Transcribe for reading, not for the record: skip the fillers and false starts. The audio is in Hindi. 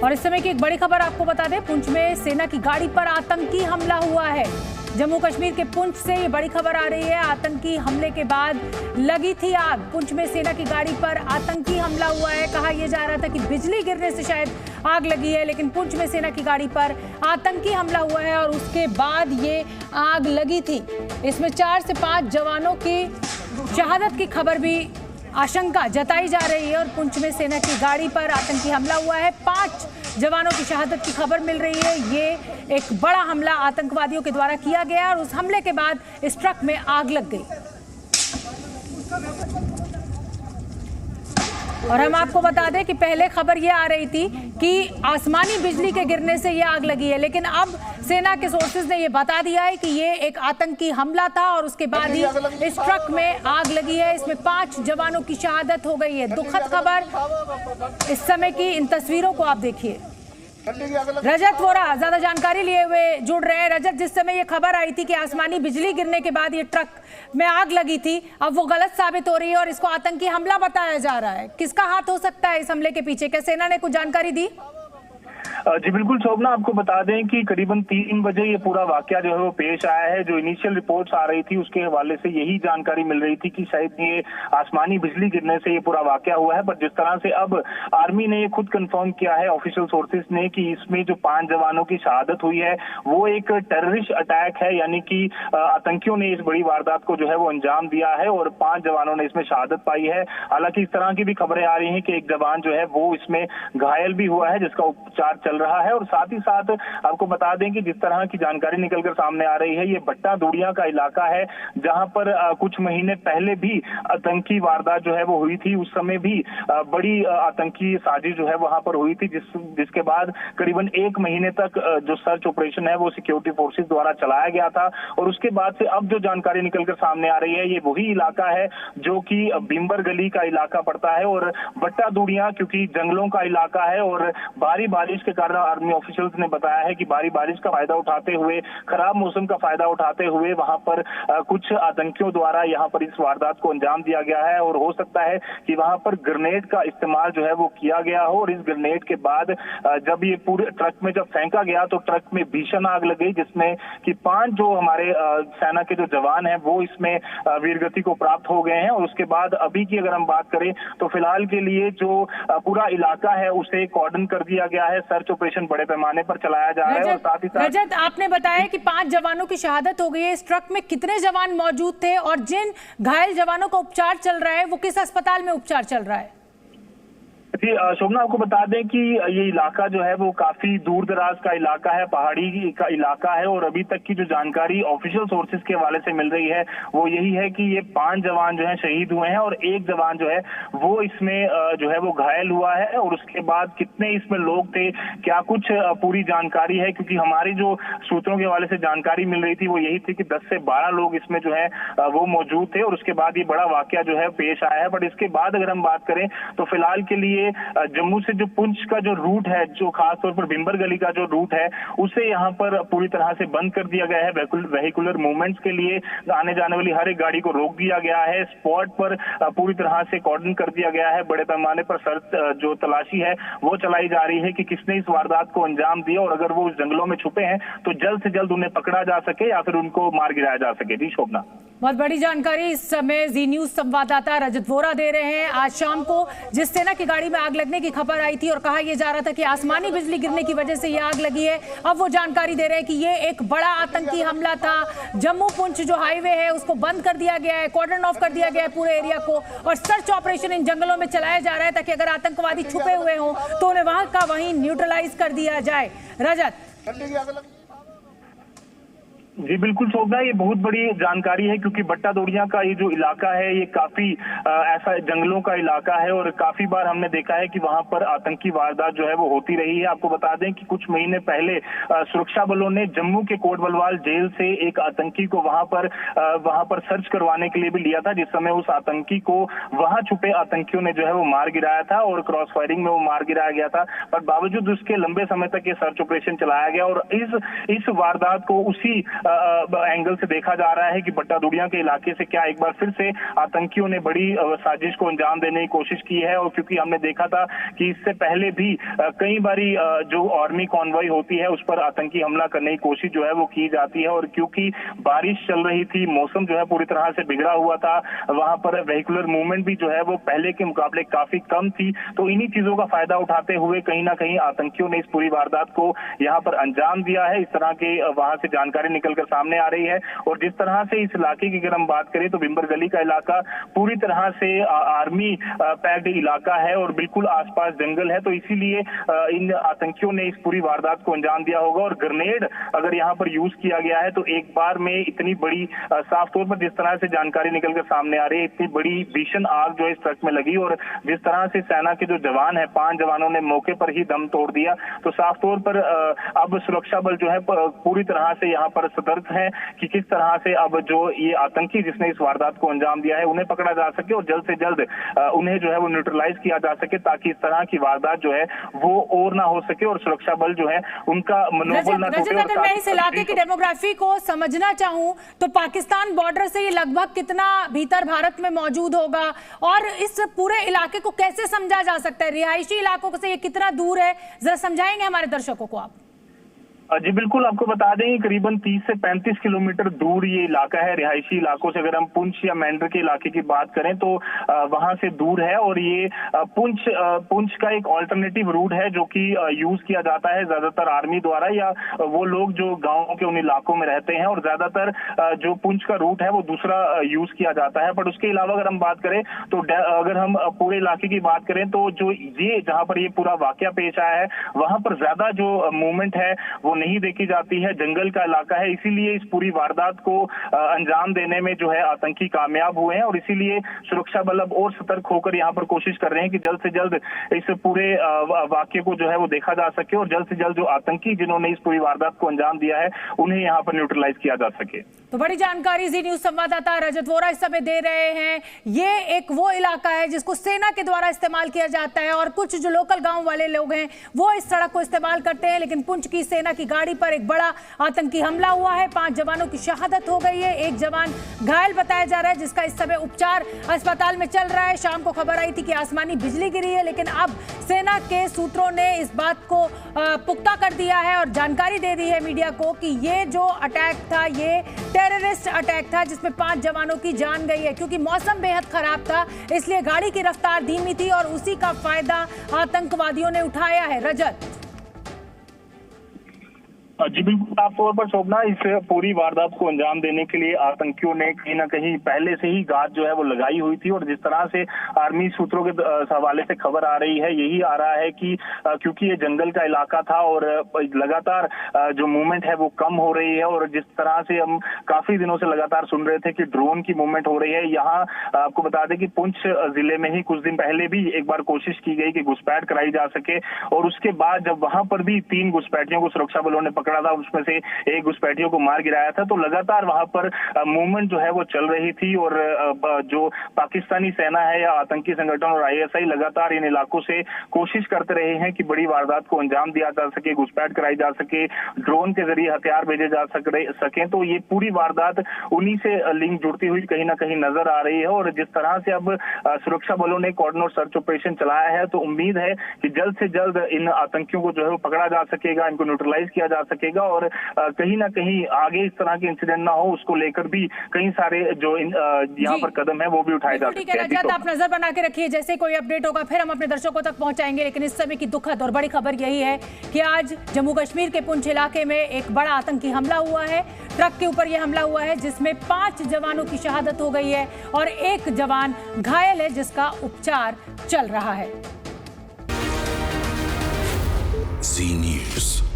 और इस समय की एक बड़ी खबर आपको बता दें, पुंछ में सेना की गाड़ी पर आतंकी हमला हुआ है। जम्मू कश्मीर के पुंछ से ये बड़ी खबर आ रही है। आतंकी हमले के बाद लगी थी आग। पुंछ में सेना की गाड़ी पर आतंकी हमला हुआ है। कहा यह जा रहा था कि बिजली गिरने से शायद आग लगी है, लेकिन पुंछ में सेना की गाड़ी पर आतंकी हमला हुआ है और उसके बाद ये आग लगी थी। इसमें 4 से 5 जवानों की शहादत की खबर भी आशंका जताई जा रही है और पुंछ में सेना की गाड़ी पर आतंकी हमला हुआ है। 5 जवानों की शहादत की खबर मिल रही है। ये एक बड़ा हमला आतंकवादियों के द्वारा किया गया और उस हमले के बाद इस ट्रक में आग लग गई। और हम आपको बता दें कि पहले खबर ये आ रही थी कि आसमानी बिजली के गिरने से ये आग लगी है, लेकिन अब सेना के सोर्सेज ने ये बता दिया है कि ये एक आतंकी हमला था और उसके बाद ही इस ट्रक में आग लगी है। इसमें 5 जवानों की शहादत हो गई है। दुखद खबर इस समय की। इन तस्वीरों को आप देखिए। रजत वोरा ज्यादा जानकारी लिए हुए जुड़ रहे हैं। रजत, जिस समय ये खबर आई थी कि आसमानी बिजली गिरने के बाद ये ट्रक में आग लगी थी, अब वो गलत साबित हो रही है और इसको आतंकी हमला बताया जा रहा है। किसका हाथ हो सकता है इस हमले के पीछे? क्या सेना ने कुछ जानकारी दी? जी बिल्कुल शोभना, आपको बता दें कि करीबन 3 बजे ये पूरा वाकया जो है वो पेश आया है। जो इनिशियल रिपोर्ट्स आ रही थी उसके हवाले से यही जानकारी मिल रही थी कि शायद ये आसमानी बिजली गिरने से ये पूरा वाकया हुआ है। पर जिस तरह से अब आर्मी ने ये खुद कंफर्म किया है, ऑफिशियल सोर्सेज ने, कि इसमें जो 5 जवानों की शहादत हुई है वो एक टेररिस्ट अटैक है, यानी कि आतंकियों ने इस बड़ी वारदात को जो है वो अंजाम दिया है और 5 जवानों ने इसमें शहादत पाई है। हालांकि इस तरह की भी खबरें आ रही हैं कि एक जवान जो है वो इसमें घायल भी हुआ है, जिसका उपचार चल रहा है। और साथ ही साथ आपको बता दें कि जिस तरह की जानकारी निकलकर सामने आ रही है, ये बट्टा दूड़िया का इलाका है जहां पर कुछ महीने पहले भी आतंकी वारदात जो है वो हुई थी। उस समय भी बड़ी आतंकी साजिश जो है वहां पर हुई थी, जिसके बाद करीबन 1 महीने तक जो सर्च ऑपरेशन है वो सिक्योरिटी फोर्सेस द्वारा चलाया गया था। और उसके बाद से अब जो जानकारी निकलकर सामने आ रही है, ये वही इलाका है जो कि भीमबर गली का इलाका पड़ता है। और बट्टा दूड़िया क्योंकि जंगलों का इलाका है और भारी बारिश के कारण आर्मी ऑफिशियल्स ने बताया है कि भारी बारिश का फायदा उठाते हुए, खराब मौसम का फायदा उठाते हुए वहां पर कुछ आतंकियों द्वारा यहां पर इस वारदात को अंजाम दिया गया है। और हो सकता है कि वहां पर ग्रेनेड का इस्तेमाल जो है वो किया गया हो और इस ग्रेनेड के बाद जब ये पूरे ट्रक में जब फेंका गया तो ट्रक में भीषण आग लग गई, जिसमें कि 5 जो हमारे सेना के जो जवान हैं वो इसमें वीरगति को प्राप्त हो गए हैं। और उसके बाद अभी की अगर हम बात करें तो फिलहाल के लिए जो पूरा इलाका है उसे कॉर्डन कर दिया गया है। सर्च ऑपरेशन बड़े पैमाने पर चलाया जा रहा है। और साथ ही साथ रजत, आपने बताया कि 5 जवानों की शहादत हो गई है। इस ट्रक में कितने जवान मौजूद थे और जिन घायल जवानों का उपचार चल रहा है वो किस अस्पताल में उपचार चल रहा है? जी शोभना, आपको बता दें कि ये इलाका जो है वो काफी दूर दराज का इलाका है, पहाड़ी का इलाका है। और अभी तक की जो जानकारी ऑफिशियल सोर्सेज के हवाले से मिल रही है वो यही है कि ये 5 जवान जो है शहीद हुए हैं और 1 जवान जो है वो इसमें जो है वो घायल हुआ है। और उसके बाद कितने इसमें लोग थे, क्या कुछ पूरी जानकारी है, क्योंकि हमारी जो सूत्रों के हवाले से जानकारी मिल रही थी वो यही थी कि 10 से 12 लोग इसमें जो है वो मौजूद थे। और उसके बाद ये बड़ा वाकया जो है पेश आया है। बट इसके बाद अगर हम बात करें तो फिलहाल के लिए जम्मू से जो पुंछ का जो रूट है, जो खासतौर पर भीमबर गली का जो रूट है, उसे यहाँ पर पूरी तरह से बंद कर दिया गया है। वेहिकुलर मूवमेंट्स के लिए आने जाने वाली हर एक गाड़ी को रोक दिया गया है। स्पॉट पर पूरी तरह से कॉर्डन कर दिया गया है। बड़े पैमाने पर सर्च जो तलाशी है वो चलाई जा रही है कि किसने इस वारदात को अंजाम दिया और अगर वो उस जंगलों में छुपे हैं तो जल्द से जल्द उन्हें पकड़ा जा सके या फिर उनको मार गिराया जा सके। जी शोभना, बहुत बड़ी जानकारी इस समय जी न्यूज संवाददाता रजत वोरा दे रहे हैं। आज शाम को जिस सेना की गाड़ी में आग लगने की खबर आई थी और कहा यह जा रहा था कि आसमानी बिजली गिरने की वजह से यह आग लगी है, अब वो जानकारी दे रहे हैं कि ये एक बड़ा आतंकी हमला था। जम्मू पुंछ जो हाईवे है उसको बंद कर दिया गया है, कॉर्डन ऑफ कर दिया गया है पूरे एरिया को और सर्च ऑपरेशन इन जंगलों में चलाया जा रहा है ताकि अगर आतंकवादी छुपे हुए हों तो उन्हें वहां का वहीं न्यूट्रलाइज कर दिया जाए। रजत। जी बिल्कुल शोभना, ये बहुत बड़ी जानकारी है क्योंकि बट्टा दौड़िया का ये जो इलाका है ये काफी ऐसा जंगलों का इलाका है और काफी बार हमने देखा है कि वहां पर आतंकी वारदात जो है वो होती रही है। आपको बता दें कि कुछ महीने पहले सुरक्षा बलों ने जम्मू के कोट बलवाल जेल से एक आतंकी को वहां पर सर्च करवाने के लिए भी लिया था, जिस समय उस आतंकी को वहां छुपे आतंकियों ने जो है वो मार गिराया था और क्रॉस फायरिंग में वो मार गिराया गया था। पर बावजूद उसके लंबे समय तक ये सर्च ऑपरेशन चलाया गया और इस वारदात को उसी एंगल से देखा जा रहा है कि बट्टादुड़िया के इलाके से क्या एक बार फिर से आतंकियों ने बड़ी साजिश को अंजाम देने की कोशिश की है। और क्योंकि हमने देखा था कि इससे पहले भी कई बारी जो आर्मी कॉन्वॉय होती है उस पर आतंकी हमला करने की कोशिश जो है वो की जाती है। और क्योंकि बारिश चल रही थी, मौसम जो है पूरी तरह से बिगड़ा हुआ था, वहां पर वेहिकुलर मूवमेंट भी जो है वो पहले के मुकाबले काफी कम थी। तो इन्हीं चीजों का फायदा उठाते हुए कहीं ना कहीं आतंकियों ने इस पूरी वारदात को यहाँ पर अंजाम दिया है। इस तरह के वहां से जानकारी निकलकर सामने आ रही है। और जिस तरह से इस इलाके की अगर हम बात करें तो बिम्बर गली का इलाका पूरी तरह से आर्मी पैक्ड इलाका है और बिल्कुल आसपास जंगल है। तो इसीलिए इन आतंकियों ने इस पूरी वारदात को अंजाम दिया होगा। और ग्रेनेड अगर यहाँ पर यूज किया गया है तो एक बार में इतनी बड़ी, साफ तौर पर जिस तरह से जानकारी निकलकर सामने आ रही है, इतनी बड़ी भीषण आग जो है इस ट्रक में लगी और जिस तरह से सेना के जो जवान है, 5 जवानों ने मौके पर ही दम तोड़ दिया। तो साफ तौर पर अब सुरक्षा बल जो है पूरी तरह से यहाँ पर सतर्क है कि किस तरह से अब जो ये आतंकी जिसने इस वारदात को अंजाम दिया है उन्हें पकड़ा जा सके और जल्द से जल्द उन्हें जो है वो न्यूट्रलाइज किया जा सके, ताकि इस तरह की वारदात जो है वो और ना हो सके और सुरक्षा बल जो है उनका मनोबल ना टूटे। अगर मैं इस इलाके की डेमोग्राफी को समझना चाहूं तो पाकिस्तान बॉर्डर से ये लगभग कितना भीतर भारत में मौजूद होगा और इस पूरे इलाके को कैसे समझा जा सकता है? रिहायशी इलाकों से ये कितना दूर है, जरा समझाएंगे हमारे दर्शकों को आप? जी बिल्कुल, आपको बता दें करीबन 30 से 35 किलोमीटर दूर ये इलाका है। रिहायशी इलाकों से अगर हम पुंछ या मेंढर के इलाके की बात करें तो वहां से दूर है। और ये पुंछ का एक ऑल्टरनेटिव रूट है जो कि यूज किया जाता है ज्यादातर आर्मी द्वारा या वो लोग जो गाँव के उन इलाकों में रहते हैं। और ज्यादातर जो पुंछ का रूट है वो दूसरा यूज किया जाता है। बट उसके अलावा अगर हम बात करें तो अगर हम पूरे इलाके की बात करें तो जो ये जहाँ पर ये पूरा वाकया पेश आया है वहां पर ज्यादा जो मूवमेंट है वो नहीं देखी जाती है। जंगल का इलाका है, इसीलिए इस पूरी वारदात को अंजाम देने में जो है आतंकी कामयाब हुए हैं। और इसीलिए सुरक्षा बल अब और सतर्क होकर यहाँ पर कोशिश कर रहे हैं कि जल्द से जल्द इस पूरे वाक्य को जो है वो देखा जा सके और जल्द से जल्द जो आतंकी जिन्होंने इस पूरी वारदात को अंजाम दिया है उन्हें यहाँ पर न्यूट्रलाइज किया जा सके। तो बड़ी जानकारी जी न्यूज संवाददाता रजत वोरा इस समय दे रहे हैं। ये एक वो इलाका है जिसको सेना के द्वारा इस्तेमाल किया जाता है और कुछ जो लोकल गांव वाले लोग हैं वो इस सड़क को इस्तेमाल करते हैं। लेकिन पुंछ की सेना की गाड़ी पर एक बड़ा आतंकी हमला हुआ है। 5 जवानों की शहादत हो गई है, 1 जवान घायल बताया जा रहा है जिसका इस समय उपचार अस्पताल में चल रहा है। शाम को खबर आई थी कि आसमानी बिजली गिरी है, लेकिन अब सेना के सूत्रों ने इस बात को पुख्ता कर दिया है और जानकारी दे दी है मीडिया को कि ये जो अटैक था ये टेररिस्ट अटैक था जिसमें 5 जवानों की जान गई है। क्योंकि मौसम बेहद खराब था इसलिए गाड़ी की रफ्तार धीमी थी और उसी का फायदा आतंकवादियों ने उठाया है। रजत जी बिल्कुल, साफ तौर पर शोभना, इस पूरी वारदात को अंजाम देने के लिए आतंकियों ने कहीं ना कहीं पहले से ही गाज जो है वो लगाई हुई थी। और जिस तरह से आर्मी सूत्रों के हवाले से खबर आ रही है यही आ रहा है कि क्योंकि ये जंगल का इलाका था और लगातार जो मूवमेंट है वो कम हो रही है। और जिस तरह से हम काफी दिनों से लगातार सुन रहे थे कि ड्रोन की मूवमेंट हो रही है, यहाँ आपको बता दें कि पुंछ जिले में ही कुछ दिन पहले भी एक बार कोशिश की गई कि घुसपैठ कराई जा सके। और उसके बाद जब वहां पर भी 3 घुसपैठियों को सुरक्षा बलों ने था, उसमें से एक घुसपैठियों को मार गिराया था। तो लगातार वहां पर मूवमेंट जो है वो चल रही थी और जो पाकिस्तानी सेना है या आतंकी संगठन और आईएसआई लगातार इन इलाकों से कोशिश करते रहे हैं कि बड़ी वारदात को अंजाम दिया जा सके, घुसपैठ कराई जा सके, ड्रोन के जरिए हथियार भेजे जा सके। तो ये पूरी वारदात उन्हीं से लिंक जुड़ती हुई कहीं ना कहीं नजर आ रही है। और जिस तरह से अब सुरक्षा बलों ने कॉर्डन और सर्च ऑपरेशन चलाया है तो उम्मीद है कि जल्द से जल्द इन आतंकियों को जो है वो पकड़ा जा सकेगा, इनको न्यूट्रलाइज किया जा सकेगा और कहीं ना कहीं आगे इस तरह के इंसिडेंट ना हो उसको लेकर भी कई सारे जो यहाँ पर कदम है वो भी उठाए जा सकते हैं। आप नजर बना के रखिए, जैसे कोई अपडेट होगा फिर हम अपने दर्शकों तक पहुंचाएंगे। लेकिन इस समय की दुखद और बड़ी खबर यही है कि आज जम्मू कश्मीर के पुंछ इलाके में एक बड़ा आतंकी हमला हुआ है। ट्रक के ऊपर यह हमला हुआ है जिसमें 5 जवानों की शहादत हो गई है और 1 जवान घायल है जिसका उपचार चल रहा है। जी न्यूज़।